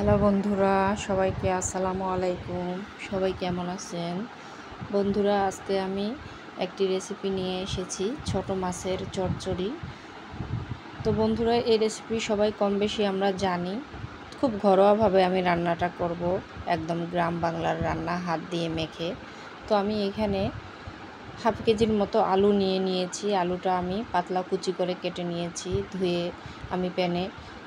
Hello বন্ধুরা, সবাইকে আসসালামু আলাইকুম। সবাই কেমন আছেন? বন্ধুরা, আজকে আমি একটি রেসিপি নিয়ে এসেছি, ছোট মাছের চচ্চড়ি। তো বন্ধুরা, এই রেসিপি সবাই কম বেশি আমরা জানি। খুব ঘরোয়াভাবে আমি রান্নাটা করব, একদম গ্রাম বাংলার রান্না, হাত দিয়ে মেখে। তো আমি এখানে হাফ কেজির মতো আলু নিয়েছি। আলুটা আমি পাতলা কুচি করে কেটে নিয়েছি, ধুয়ে আমি প্যানে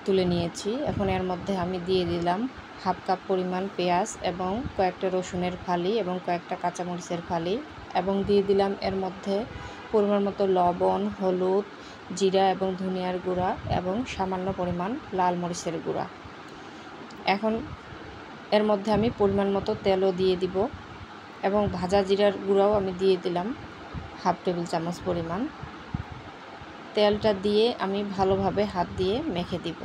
তুলে নিয়েছি। এখন এর মধ্যে আমি দিয়ে দিলাম হাফ কাপ পরিমাণ পেঁয়াজ এবং কয়েকটা রসুনের ফালি এবং কয়েকটা কাঁচামরিচের ফালি, এবং দিয়ে দিলাম এর মধ্যে পরিমাণ মতো লবণ, হলুদ, জিরা এবং ধনিয়ার গুঁড়া এবং সামান্য পরিমাণ লাল মরিচের গুঁড়া। এখন এর মধ্যে আমি পরিমাণ মতো তেলও দিয়ে দিব এবং ভাজা জিরার গুঁড়াও আমি দিয়ে দিলাম হাফ টেবিল চামচ পরিমাণ। তেলটা দিয়ে আমি ভালোভাবে হাত দিয়ে মেখে দিব।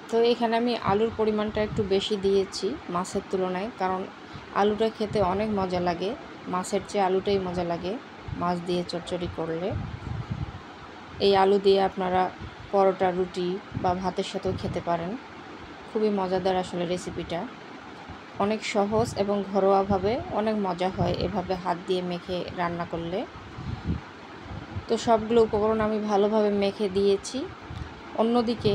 তো এখানে আমি আলুর পরিমাণটা একটু বেশি দিয়েছি মাছের তুলনায়, কারণ আলুটা খেতে অনেক মজা লাগে। মাছের চেয়ে আলুটাই মজা লাগে মাছ দিয়ে চচ্চড়ি করলে। এই আলু দিয়ে আপনারা পরোটা, রুটি বা ভাতের সাথেও খেতে পারেন। খুবই মজাদার আসলে রেসিপিটা, অনেক সহজ এবং ঘরোয়াভাবে অনেক মজা হয় এভাবে হাত দিয়ে মেখে রান্না করলে। তো সবগুলো উপকরণ আমি ভালোভাবে মেখে দিয়েছি। অন্যদিকে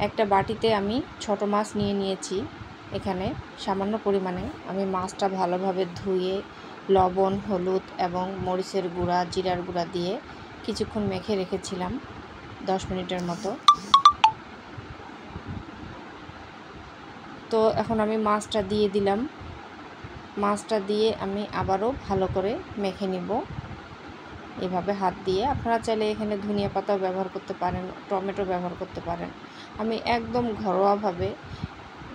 একটা বাটিতে আমি ছোট মাছ নিয়েছি। এখানে সামান্য পরিমাণে আমি মাছটা ভালোভাবে ধুয়ে লবণ, হলুদ এবং মরিচের গুঁড়া, জিরার গুঁড়া দিয়ে কিছুক্ষণ মেখে রেখেছিলাম, 10 মিনিটের মতো। তো এখন আমি মাছটা দিয়ে দিলাম। মাছটা দিয়ে আমি আবারও ভালো করে মেখে নিব এভাবে হাত দিয়ে। আপনারা চাইলে এখানে ধনিয়া পাতাও ব্যবহার করতে পারেন, টমেটো ব্যবহার করতে পারেন। আমি একদম ঘরোয়াভাবে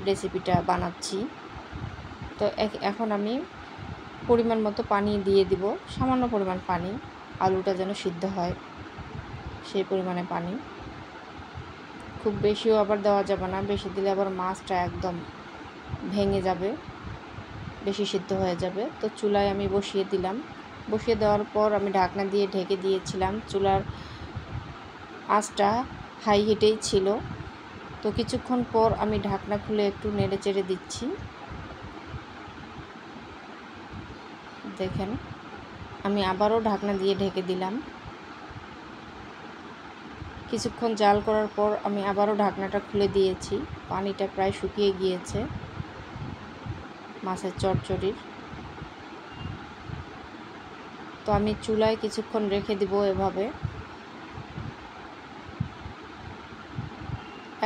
রেসিপিটা বানাচ্ছি। তো এখন আমি পরিমাণ মতো পানি দিয়ে দিব, সামান্য পরিমাণ পানি, আলুটা যেন সিদ্ধ হয় সেই পরিমাণে পানি। খুব বেশিও আবার দেওয়া যাবে না, বেশি দিলে আবার মাছটা একদম ভেঙে যাবে, বেশি সিদ্ধ হয়ে যাবে। তো চুলায় আমি বসিয়ে দিলাম। বসিয়ে দেওয়ার পর আমি ঢাকনা দিয়ে ঢেকে দিয়েছিলাম। চুলার আঁচটা হাই হিটেই ছিল। তো কিছুক্ষণ পর আমি ঢাকনা খুলে একটু নেড়ে চেড়ে দিচ্ছি। দেখেন, আমি আবারও ঢাকনা দিয়ে ঢেকে দিলাম। কিছুক্ষণ জাল করার পর আমি আবারও ঢাকনাটা খুলে দিয়েছি। পানিটা প্রায় শুকিয়ে গিয়েছে মাছের চচ্চড়ির। তো আমি চুলায় কিছুক্ষণ রেখে দিব এভাবে।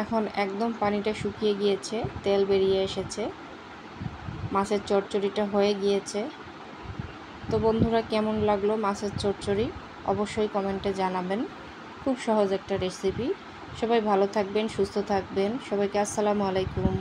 এখন একদম পানিটা শুকিয়ে গিয়েছে, তেল বেরিয়ে এসেছে, মাছের চচ্চড়িটা হয়ে গিয়েছে। তো বন্ধুরা, কেমন লাগলো মাছের চচ্চড়ি অবশ্যই কমেন্টে জানাবেন। খুব সহজ একটা রেসিপি। সবাই ভালো থাকবেন, সুস্থ থাকবেন। সবাইকে আসসালামু আলাইকুম।